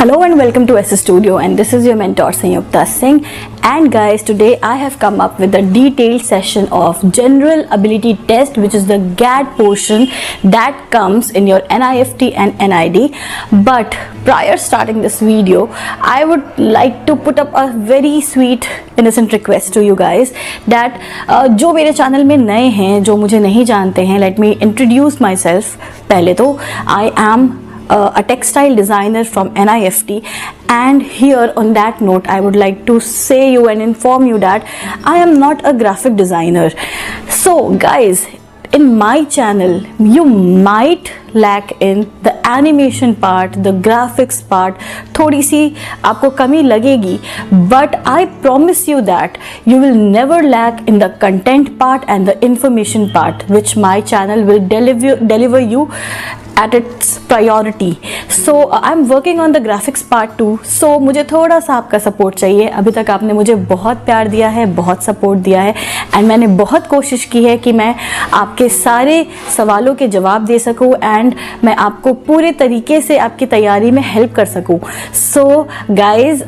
Hello and welcome to SS Studio, and this is your mentor Sanyukta Singh. And guys, today I have come up with a detailed session of General Ability Test, which is the GAT portion that comes in your NIFT and NID. But prior starting this video, I would like to put up a very sweet innocent request to you guys that जो मेरे channel में नए हैं, जो मुझे नहीं जानते हैं, let me introduce myself. पहले तो I am a textile designer from NIFT, and here on that note I would like to say you and inform you that I am not a graphic designer. So guys, in my channel you might lack in the animation part, the graphics part, थोड़ी सी आपको कमी लगेगी, but I promise you that you will never lack in the content part and the information part, which my channel will deliver you at its priority. So I'm working on the graphics part too. So मुझे थोड़ा सा आपका support चाहिए. अभी तक आपने मुझे बहुत प्यार दिया है, बहुत सपोर्ट दिया है, एंड मैंने बहुत कोशिश की है कि मैं आपके सारे सवालों के जवाब दे सकूं एंड मैं आपको पूरे तरीके से आपकी तैयारी में हेल्प कर सकूं. सो गाइज,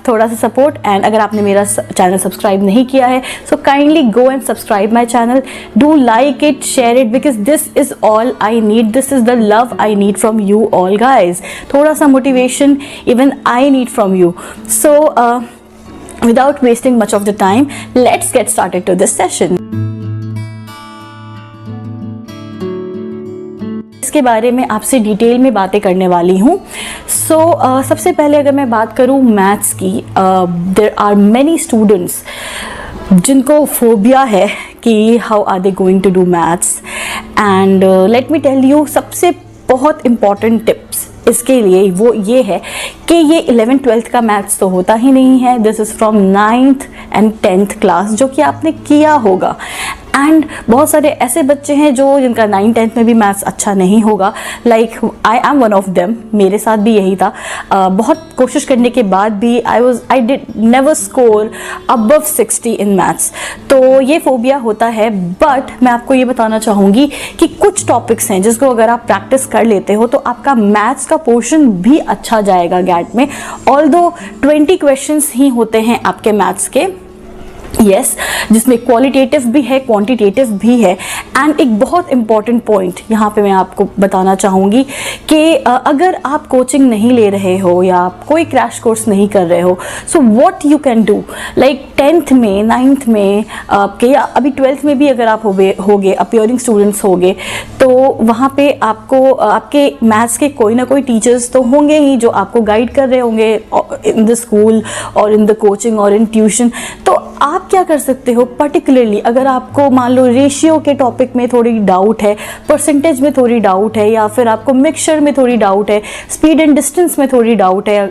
थोड़ा सा सपोर्ट, एंड अगर आपने मेरा चैनल सब्सक्राइब नहीं किया है so kindly go and subscribe my channel. Do like it, share it, because this is all I need. This is the love I need from you all guys. थोड़ा सा motivation even I need from you. So without wasting much of the time, let's get started to this session. इसके बारे में आपसे detail में बातें करने वाली हूँ. सो सबसे पहले अगर मैं बात करूँ मैथ्स की, there are many students जिनको फोबिया है कि how are they going to do maths, and let me tell you, सबसे बहुत इम्पॉर्टेंट टिप्स इसके लिए वो ये है कि ये 11th-12th का मैथ्स तो होता ही नहीं है. This is from 9th and 10th class, जो कि आपने किया होगा. एंड बहुत सारे ऐसे बच्चे हैं जिनका 9th-10th में भी मैथ्स अच्छा नहीं होगा. Like I am one of them. मेरे साथ भी यही था. बहुत कोशिश करने के बाद भी I did never score above 60 in maths. तो ये फोबिया होता है. बट मैं आपको ये बताना चाहूँगी कि कुछ टॉपिक्स हैं जिसको अगर आप प्रैक्टिस कर लेते हो तो आपका मैथ्स का पोर्शन भी अच्छा जाएगा गैट में. ऑल्दो 20 क्वेश्चंस ही होते हैं आपके मैथ्स के, यस, जिसमें क्वालिटेटिव भी है, क्वांटिटेटिव भी है. एंड एक बहुत इंपॉर्टेंट पॉइंट यहाँ पे मैं आपको बताना चाहूँगी कि अगर आप कोचिंग नहीं ले रहे हो या आप कोई क्रैश कोर्स नहीं कर रहे हो, so what you can do, like 10th में, 9th में आपके, या अभी 12th में भी अगर आप होगे अपीयरिंग स्टूडेंट्स होगे, तो वहाँ पे आपको आपके मैथ्स के कोई ना कोई टीचर्स तो होंगे ही जो आपको गाइड कर रहे होंगे इन द स्कूल और इन द कोचिंग और इन ट्यूशन. तो आप क्या कर सकते हो, पर्टिकुलरली अगर आपको मान लो रेशियो के टॉपिक में थोड़ी डाउट है, परसेंटेज में थोड़ी डाउट है, या फिर आपको मिक्सचर में थोड़ी डाउट है, स्पीड एंड डिस्टेंस में थोड़ी डाउट है,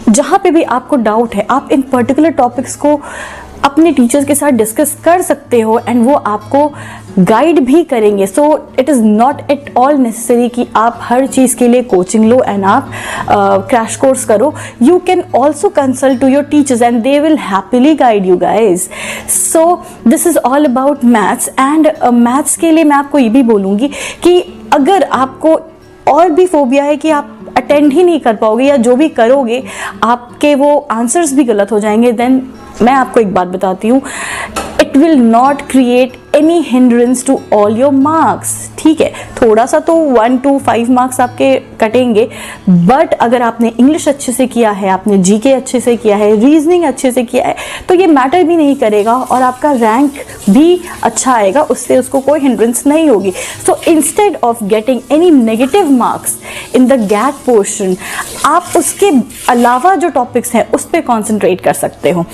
जहाँ पे भी आपको डाउट है, आप इन पर्टिकुलर टॉपिक्स को अपने टीचर्स के साथ डिस्कस कर सकते हो एंड वो आपको गाइड भी करेंगे. So it is not at all necessary कि आप हर चीज़ के लिए कोचिंग लो एंड आप क्रैश कोर्स करो. You can also consult to your teachers and they will happily guide you guys. So this is all about maths. And maths के लिए मैं आपको ये भी बोलूँगी कि अगर आपको और भी फोबिया है कि आप अटेंड ही नहीं कर पाओगे या जो भी करोगे आपके वो आंसर्स भी गलत हो जाएंगे, देन मैं आपको एक बात बताती हूँ, it will not create any hindrance to all your marks. ठीक है, थोड़ा सा तो 1 to 5 मार्क्स आपके कटेंगे, बट अगर आपने इंग्लिश अच्छे से किया है, आपने जीके अच्छे से किया है, रीजनिंग अच्छे से किया है, तो ये मैटर भी नहीं करेगा और आपका रैंक भी अच्छा आएगा, उससे उसको कोई हिंड्रेंस नहीं होगी. So instead of getting any negative marks in the GAT portion, आप उसके अलावा जो टॉपिक्स हैं उस पर कॉन्सेंट्रेट कर सकते हो.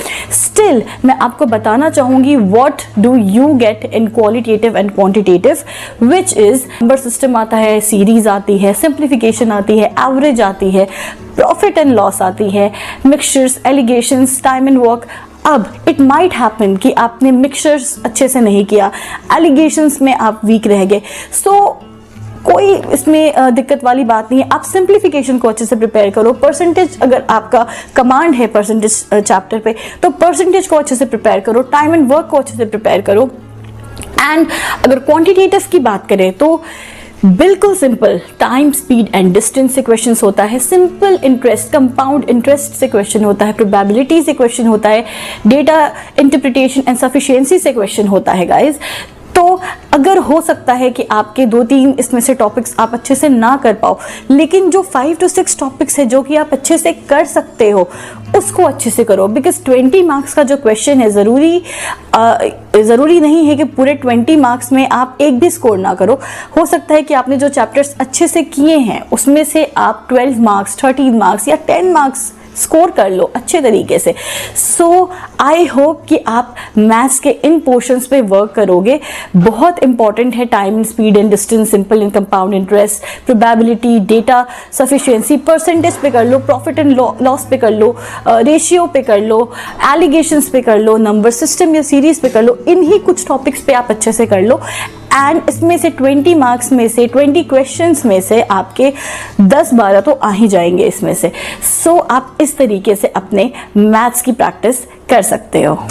स्टिल मैं आपको बताना चाहूँगी what do you get in qualitative and quantitative, which is number system आता है, सीरीज आती है, सिंप्लीफिकेशन आती है, एवरेज आती है, प्रॉफिट एंड लॉस आती है, mixtures, allegations, time and work. अब इट माइट हैपन कि आपने मिक्सचर्स अच्छे से नहीं किया, एलिगेशंस में आप वीक रह गए. सो कोई इसमें दिक्कत वाली बात नहीं है. आप सिंप्लीफिकेशन को अच्छे से प्रिपेयर करो. परसेंटेज, अगर आपका कमांड है परसेंटेज चैप्टर पे, तो परसेंटेज को अच्छे से प्रिपेयर करो, टाइम एंड वर्क को अच्छे से प्रिपेयर करो. एंड अगर क्वांटिटेटिव की बात करें तो बिल्कुल simple, time, speed and distance से क्वेश्चंस होता है, सिंपल इंटरेस्ट, कंपाउंड इंटरेस्ट से क्वेश्चन होता है, प्रोबेबिलिटी से क्वेश्चन होता है, डेटा इंटरप्रिटेशन एंड सफिशिएंसी से क्वेश्चन होता है गाइज। तो अगर हो सकता है कि आपके 2-3 इसमें से टॉपिक्स आप अच्छे से ना कर पाओ, लेकिन जो 5 to 6 टॉपिक्स है जो कि आप अच्छे से कर सकते हो उसको अच्छे से करो, बिकॉज 20 मार्क्स का जो क्वेश्चन है ज़रूरी नहीं है कि पूरे 20 मार्क्स में आप एक भी स्कोर ना करो। हो सकता है कि आपने जो चैप्टर्स अच्छे से किए हैं उसमें से आप 12 मार्क्स, 13 मार्क्स या 10 मार्क्स स्कोर कर लो अच्छे तरीके से। सो आई होप कि आप मैथ्स के इन पोर्शंस पे वर्क करोगे। बहुत इंपॉर्टेंट है time, speed and distance, simple and compound interest, probability, data sufficiency, percentage पे कर लो, प्रॉफिट एंड लॉस पे कर लो, रेशियो पे कर लो, एलिगेशंस पे कर लो, नंबर सिस्टम या सीरीज पे कर लो। इन्हीं कुछ टॉपिक्स पे आप अच्छे से कर लो एंड इसमें से 20 मार्क्स में से 20 क्वेश्चंस में से आपके 10-12 तो आ ही जाएंगे इसमें से। सो आप इस तरीके से अपने मैथ्स की प्रैक्टिस कर सकते हो।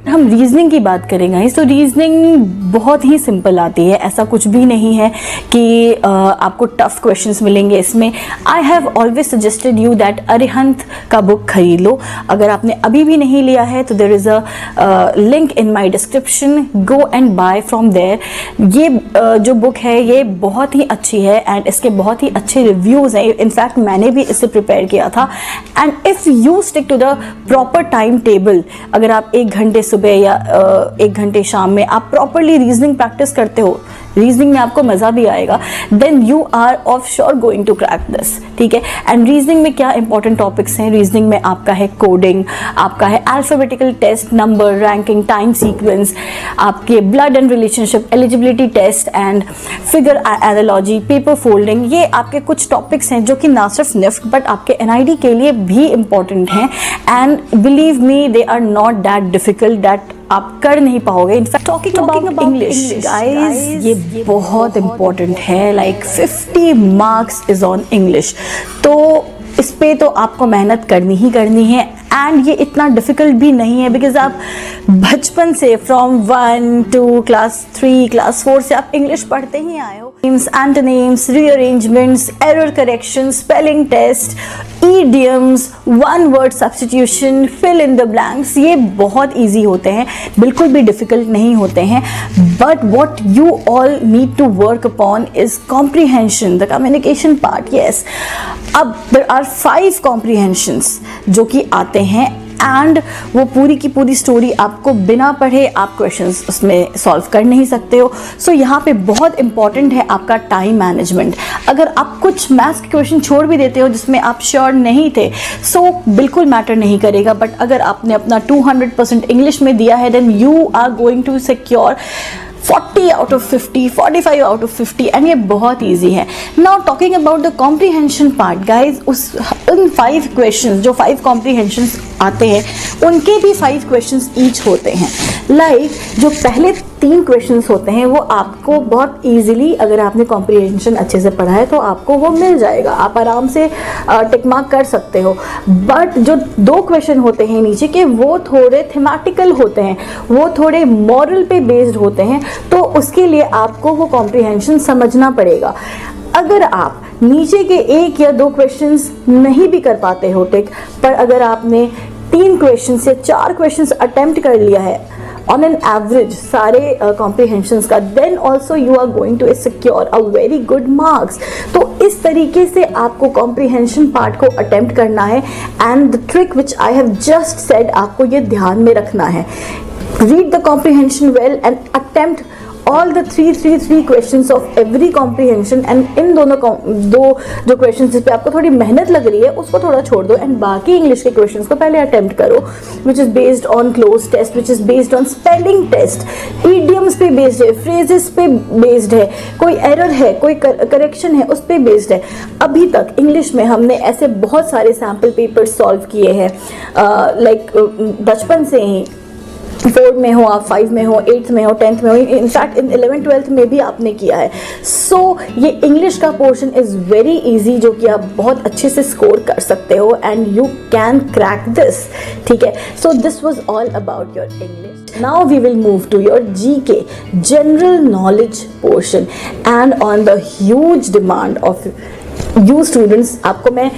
हम रीजनिंग की बात करेंगे तो रीजनिंग बहुत ही सिंपल आती है, ऐसा कुछ भी नहीं है कि आपको टफ क्वेश्चंस मिलेंगे इसमें। I have always suggested you that Arihant का बुक खरीद लो। अगर आपने अभी भी नहीं लिया है तो there is a link in my description, go and buy from there. ये जो बुक है ये बहुत ही अच्छी है एंड इसके बहुत ही अच्छे रिव्यूज़ हैं। इनफैक्ट मैंने भी इसे प्रिपेयर किया था। And if you stick to the proper time table, अगर आप 1 घंटे सुबह या 1 घंटे शाम में आप प्रॉपरली रीजनिंग प्रैक्टिस करते हो, रीजनिंग में आपको मज़ा भी आएगा, then you are of sure going to crack this. ठीक है। एंड रीजनिंग में क्या इंपॉर्टेंट टॉपिक्स हैं? रीजनिंग में आपका है कोडिंग, आपका है alphabetical test, number, ranking, time sequence, आपके blood and relationship, eligibility test and figure analogy, paper folding. ये आपके कुछ टॉपिक्स हैं जो कि ना सिर्फ निफ्ट बट आपके NID के लिए भी इंपॉर्टेंट हैं। And believe me, they are not that difficult that आप कर नहीं पाओगे। In fact talking about English guys, ये बहुत इंपॉर्टेंट है। Like 50 marks is on English, तो इस पे तो आपको मेहनत करनी ही करनी है। एंड ये इतना डिफ़िकल्ट भी नहीं है बिकॉज आप बचपन से फ्रॉम 1 to क्लास 3, क्लास 4 से आप इंग्लिश पढ़ते ही आए हो। Antonyms, rearrangements, error correction, spelling test, idioms, one word substitution, fill in the blanks, ये बहुत ईजी होते हैं, बिल्कुल भी डिफ़िकल्ट नहीं होते हैं। But what you all need to work upon is comprehension, the communication part. Yes, अब देयर आर 5 कॉम्प्रीहेंशंस जो कि आते हैं एंड वो पूरी की पूरी स्टोरी आपको बिना पढ़े आप क्वेश्चंस उसमें सॉल्व कर नहीं सकते हो। सो यहाँ पे बहुत इंपॉर्टेंट है आपका टाइम मैनेजमेंट। अगर आप कुछ मैथ्स के क्वेश्चन छोड़ भी देते हो जिसमें आप श्योर नहीं थे, सो बिल्कुल मैटर नहीं करेगा। बट अगर आपने अपना 200% इंग्लिश में दिया है, then you are going to secure 40 out of 50, 45 out of 50 and ये बहुत ईजी है। Now talking about the comprehension part guys, उन 5 क्वेश्चन जो 5 कॉम्प्रीहेंशन आते हैं उनके भी 5 क्वेश्चन ईच होते हैं। लाइक जो पहले 3 क्वेश्चंस होते हैं वो आपको बहुत ईजिली, अगर आपने कॉम्प्रीहेंशन अच्छे से पढ़ा है तो आपको वो मिल जाएगा, आप आराम से टिक मार्क कर सकते हो। बट जो 2 क्वेश्चन होते हैं नीचे के, वो थोड़े थीमेटिकल होते हैं, वो थोड़े मॉरल पे बेस्ड होते हैं, तो उसके लिए आपको वो कॉम्प्रीहेंशन समझना पड़ेगा। अगर आप नीचे के 1 या 2 क्वेश्चंस नहीं भी कर पाते हो टिक, पर अगर आपने 3 क्वेश्चंस या 4 क्वेश्चंस अटेम्प्ट कर लिया है ऑन एन एवरेज सारे कॉम्प्रीहेंशंस का, then also you are going to secure a very good marks. तो इस तरीके से आपको कॉम्प्रीहेंशन पार्ट को अटेम्प्ट करना है। And the trick which I have just said, आपको ये ध्यान में रखना है। Read the comprehension well and attempt all the 3 questions of every comprehension। and इन दो जो क्वेश्चंस जिस पे आपको थोड़ी मेहनत लग रही है उसको थोड़ा छोड़ दो एंड बाकी इंग्लिश के क्वेश्चंस को पहले अटेम्प्ट करो, which is based on cloze test, which is based on spelling test, idioms पे बेस्ड है, फ्रेजेस पे बेस्ड है, कोई एरर है, कोई करेक्शन है, उस पे बेस्ड है। अभी तक इंग्लिश में हमने ऐसे बहुत सारे सैम्पल पेपर सॉल्व किए हैं, लाइक बचपन से ही, 4 में हो आप, 5 में हो, 8th में हो, 10th में हो, इनफैक्ट इन 11th 12th में भी आपने किया है। सो ये इंग्लिश का पोर्शन इज़ वेरी इजी जो कि आप बहुत अच्छे से स्कोर कर सकते हो and you can crack this. ठीक है, so this was all about your English. Now we will move to your GK, general knowledge portion, and on the huge demand of you students, आपको मैं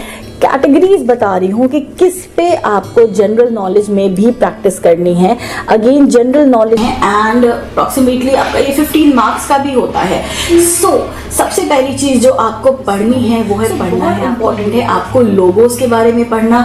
categories बता रही हूँ कि किस पे आपको जनरल नॉलेज में भी प्रैक्टिस करनी है। अगेन जनरल नॉलेज है एंड अप्रॉक्सीमेटली आपका ये 15 मार्क्स का भी होता है। सो सबसे पहली चीज़ जो आपको पढ़नी है वो है पढ़ना है, इंपॉर्टेंट है आपको लोगोस के बारे में पढ़ना,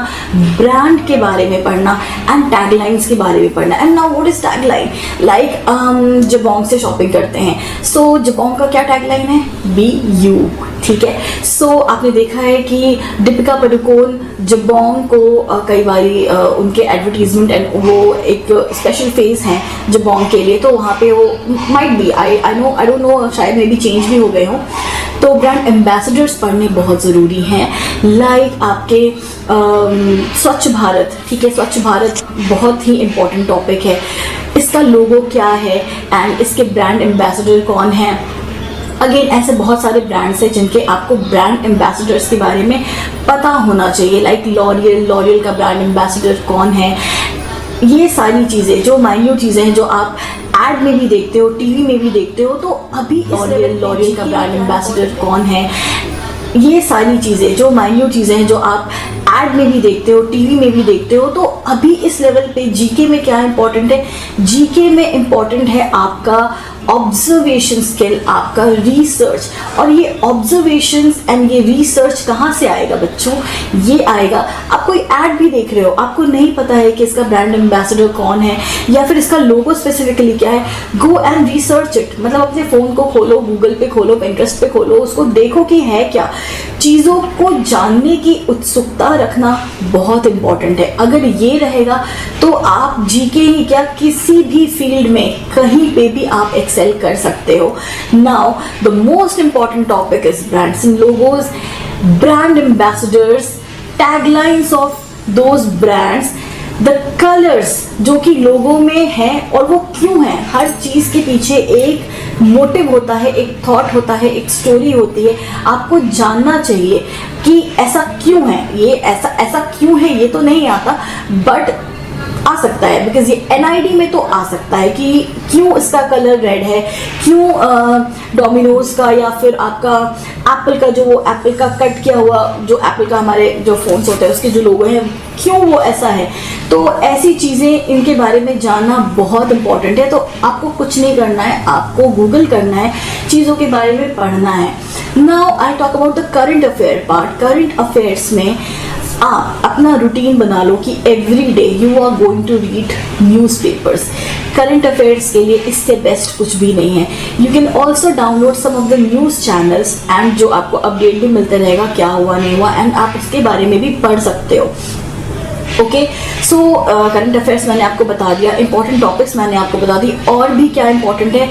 ब्रांड के बारे में पढ़ना एंड टैगलाइंस के बारे में पढ़ना। And now what is tagline? Like Jabong से शॉपिंग करते हैं, सो जबोंग का क्या टैगलाइन है? बी यू, ठीक है। सो आपने देखा है कि दीपिका पादुकोण जबोंग को कई बारी उनके एडवर्टीजमेंट एंड वो एक स्पेशल फेस हैं जबोंग के लिए, तो वहाँ पे वो might be I don't know शायद मे बी चेंज भी हो गए हों। तो ब्रांड एम्बेसडर्स पढ़ने बहुत ज़रूरी हैं। लाइक आपके स्वच्छ भारत, ठीक है, स्वच्छ भारत बहुत ही इम्पोर्टेंट टॉपिक है। इसका लोगो क्या है एंड इसके ब्रांड एम्बेसडर कौन है। अगेन ऐसे बहुत सारे ब्रांड्स हैं जिनके आपको ब्रांड एम्बेसडर्स के बारे में पता होना चाहिए। लाइक लॉरियल का ब्रांड एम्बेसडर कौन है। ये सारी चीज़ें जो माइन्यूट चीज़ें हैं जो आप एड में भी देखते हो, टीवी में भी देखते हो, तो अभी लॉरियल का ब्रांड एम्बेसडर कौन है। ये सारी चीज़ें जो माइन्यूट चीज़ें हैं जो आप एड में भी देखते हो, टीवी में भी देखते हो, तो अभी इस लेवल पे जीके में क्या इंपॉर्टेंट है? जीके में इंपॉर्टेंट है आपका ऑब्जर्वेशन स्किल, आपका रिसर्च। और ये ऑब्जर्वेशंस एंड ये रिसर्च कहाँ से आएगा बच्चों? ये आएगा, आप कोई ऐड भी देख रहे हो, आपको नहीं पता है कि इसका ब्रांड एम्बेसडर कौन है या फिर इसका लोगो स्पेसिफिकली क्या है, गो एंड रिसर्च इट। मतलब अपने फ़ोन को खोलो, गूगल पे खोलो, पिंटरेस्ट पे खोलो, उसको देखो कि है क्या। चीज़ों को जानने की उत्सुकता रखना बहुत इंपॉर्टेंट है। अगर ये रहेगा तो आप जीके ही क्या किसी भी फील्ड में कहीं पे भी आप एक्सेल कर सकते हो। Now the most important topic is brands and logos, brand ambassadors, taglines of those brands, the colours जो कि लोगों में है और वो क्यों है। हर चीज़ के पीछे एक मोटिव होता है, एक थॉट होता है, एक स्टोरी होती है। आपको जानना चाहिए कि ऐसा क्यों है, ये ऐसा क्यों है। ये तो नहीं आता बट आ सकता है, बिकॉज ये एनआईडी में तो आ सकता है कि क्यों इसका कलर रेड है, क्यों डोमिनोज का या फिर आपका एप्पल का जो वो एप्पल का कट किया हुआ जो एप्पल का हमारे जो फ़ोन्स होते हैं उसके जो लोगो हैं क्यों वो ऐसा है। तो ऐसी चीज़ें इनके बारे में जानना बहुत इंपॉर्टेंट है। तो आपको कुछ नहीं करना है, आपको गूगल करना है, चीज़ों के बारे में पढ़ना है। Now I talk about the current affair part. Current affairs में आप अपना रूटीन बना लो कि every day you are going to read newspapers. Current affairs के लिए इससे बेस्ट कुछ भी नहीं है। You can also download some of the news channels and जो आपको अपडेट भी मिलते रहेगा क्या हुआ नहीं हुआ, एंड आप उसके बारे में भी पढ़ सकते हो। ओके, सो करंट अफेयर्स मैंने आपको बता दिया, इंपॉर्टेंट टॉपिक्स मैंने आपको बता दी। और भी क्या इंपॉर्टेंट है,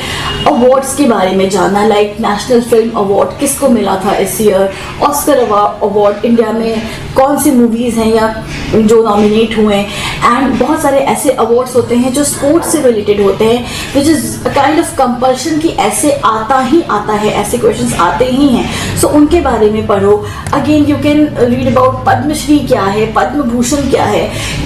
अवार्ड्स के बारे में जानना। लाइक नेशनल फिल्म अवार्ड किसको मिला था इस ईयर, ऑस्कर अवार्ड इंडिया में कौन सी मूवीज़ हैं या जो नॉमिनेट हुए हैं। एंड बहुत सारे ऐसे अवार्ड्स होते हैं जो स्पोर्ट्स से रिलेटेड होते हैं, which is a kind of compulsion कि ऐसे आता है, ऐसे क्वेश्चंस आते ही हैं। सो उनके बारे में पढ़ो। Again you can read about Padmashri क्या है, पद्म भूषण क्या है,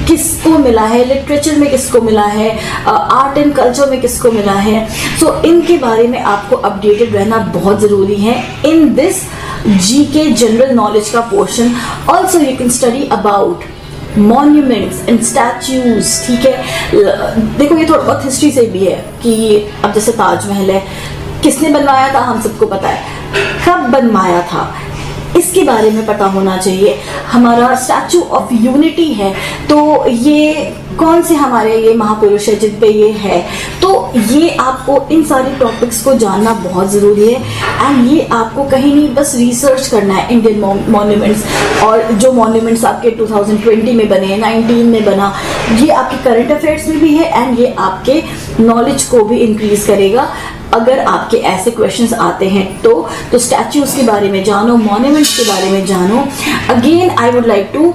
किसको मिला है, लिटरेचर में किसको मिला है, आर्ट एंड कल्चर में किसको मिला है। सो इनके बारे में आपको अपडेटेड रहना बहुत ज़रूरी है in this GK general knowledge का portion. Also you can study about monuments and statues, ठीक है। देखो ये थोड़ा बहुत हिस्ट्री से भी है कि अब जैसे ताजमहल है, किसने बनवाया था हम सबको पता है, कब बनवाया था इसके बारे में पता होना चाहिए। हमारा स्टैचू ऑफ यूनिटी है तो ये कौन से हमारे ये महापुरुष है जिन पे ये है। तो ये आपको इन सारे टॉपिक्स को जानना बहुत ज़रूरी है। एंड ये आपको कहीं नहीं बस रिसर्च करना है इंडियन मॉन्यूमेंट्स, और जो मॉन्यूमेंट्स आपके 2020 में बने, 19 में बना, ये आपके करंट अफेयर्स में भी है एंड ये आपके नॉलेज को भी इंक्रीज़ करेगा। अगर आपके ऐसे क्वेश्चंस आते हैं तो स्टैच्यूज के बारे में जानो, मॉन्यूमेंट्स के बारे में जानो। Again I would like to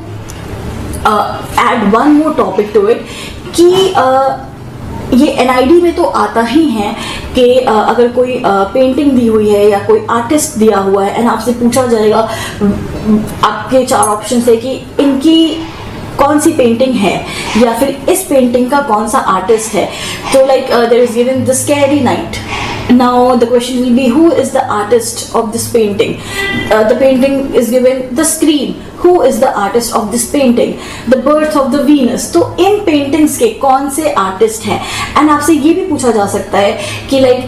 add one more topic to it कि ये एनआईडी में तो आता ही है कि अगर कोई पेंटिंग दी हुई है या कोई आर्टिस्ट दिया हुआ है एंड आपसे पूछा जाएगा, आपके 4 ऑप्शन है कि इनकी कौन सी पेंटिंग है, या फिर इस पेंटिंग का कौन सा आर्टिस्ट है. तो like there is given the scary night. Now the question will be, who is the artist of this painting? The painting is given the Scream. Who is the artist of this painting? The Birth of the Venus. तो इन paintings के कौन से artist हैं. And आपसे ये भी पूछा जा सकता है कि लाइक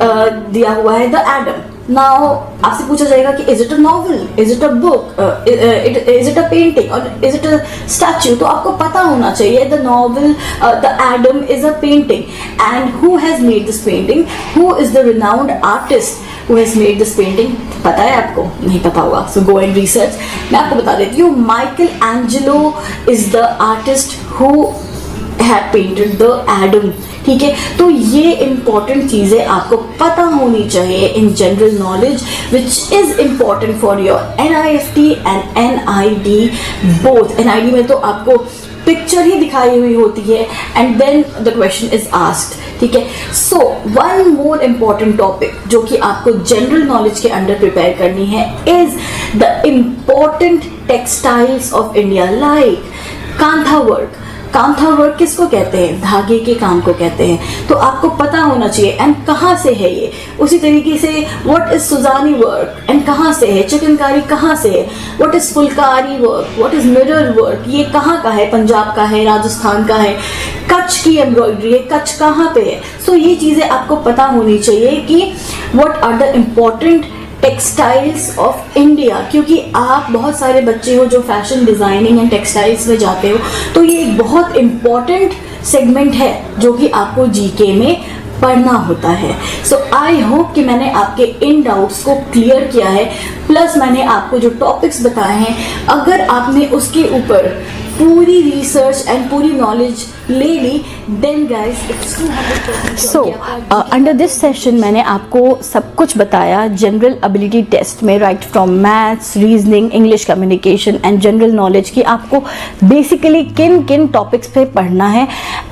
दिया हुआ है द एडम. नाउ आपसे पूछा जाएगा कि is it a novel, is it a book, is it a painting और इज इट अ स्टैच्यू. तो आपको पता होना चाहिए the novel, the Adam is a painting. And who has made this painting, who is the renowned artist who has made this painting. पता है आपको? नहीं पता होगा, so go and research. मैं आपको बता देती हूँ, Michael Angelo is the artist who had painted the Adam. ठीक है, तो ये इंपॉर्टेंट चीज़ें आपको पता होनी चाहिए in general knowledge, which is important for your NIFT and NID both. NID में तो आपको पिक्चर ही दिखाई हुई होती है and then the question is asked. ठीक है, so one more important topic जो कि आपको जनरल नॉलेज के अंडर प्रिपेयर करनी है is the important textiles of India, like Kantha work. Kantha work किसको कहते हैं? धागे के काम को कहते हैं. तो आपको पता होना चाहिए एंड कहाँ से है ये. उसी तरीके से व्हाट इज सुजानी वर्क एंड कहाँ से है. चिकनकारी कहाँ से है. What is Phulkari work, what is mirror work, ये कहाँ का है? पंजाब का है, राजस्थान का है. कच्छ की एम्ब्रॉयडरी है, कच्छ कहाँ पे है. सो ये चीज़ें आपको पता होनी चाहिए कि what are the important textiles of India. क्योंकि आप बहुत सारे बच्चे हो जो फैशन डिज़ाइनिंग एंड टेक्सटाइल्स में जाते हो, तो ये एक बहुत इम्पॉर्टेंट सेगमेंट है जो कि आपको जीके में पढ़ना होता है. सो आई होप कि मैंने आपके इन डाउट्स को क्लियर किया है, प्लस मैंने आपको जो टॉपिक्स बताए हैं, अगर आपने उसके ऊपर पूरी रिसर्च एंड पूरी नॉलेज ले ली, then guys it's 200%. So under this session मैंने आपको सब कुछ बताया जनरल एबिलिटी टेस्ट में, right from maths, reasoning, English communication and general knowledge की आपको बेसिकली किन किन टॉपिक्स पे पढ़ना है.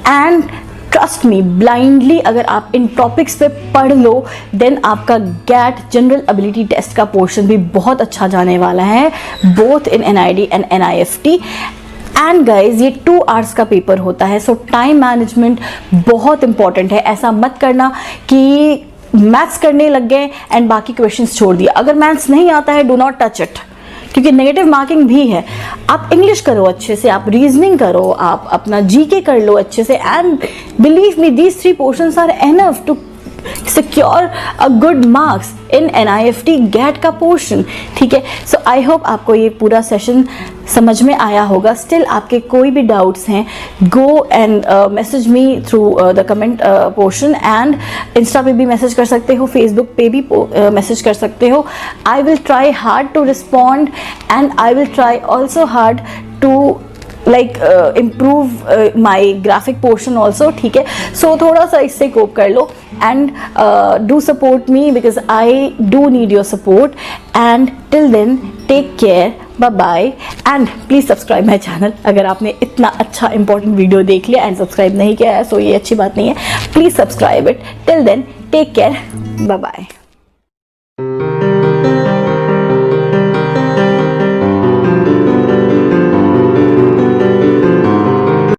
एंड ट्रस्ट मी, ब्लाइंडली अगर आप इन टॉपिक्स पे पढ़ लो देन आपका गैट जनरल एबिलिटी टेस्ट का पोर्शन भी बहुत अच्छा जाने वाला है, both in NID and NIFT. And guys ये 2 आवर्स का पेपर होता है, सो टाइम मैनेजमेंट बहुत इंपॉर्टेंट है. ऐसा मत करना कि मैथ्स करने लग गए एंड बाकी क्वेश्चंस छोड़ दिया. अगर मैथ्स नहीं आता है, डू नॉट टच इट, क्योंकि नेगेटिव मार्किंग भी है. आप इंग्लिश करो अच्छे से, आप रीजनिंग करो, आप अपना जीके कर लो अच्छे से, and believe me these 3 portions are enough to secure a good marks in NIFT GAT का पोर्शन. ठीक है, सो आई होप आपको ये पूरा सेशन समझ में आया होगा. स्टिल आपके कोई भी डाउट्स हैं, go and message me through the comment portion, and Insta पे भी मैसेज कर सकते हो, फेसबुक पे भी मैसेज कर सकते हो. I will try hard to respond and I will try also hard to improve my graphic portion also. ठीक है, so थोड़ा सा इससे कोप कर लो and do support me because I do need your support. And till then, take care, bye bye, and please subscribe my channel. अगर आपने इतना अच्छा important वीडियो देख लिया and subscribe नहीं किया है, so ये अच्छी बात नहीं है. Please subscribe it. Till then, take care, bye bye.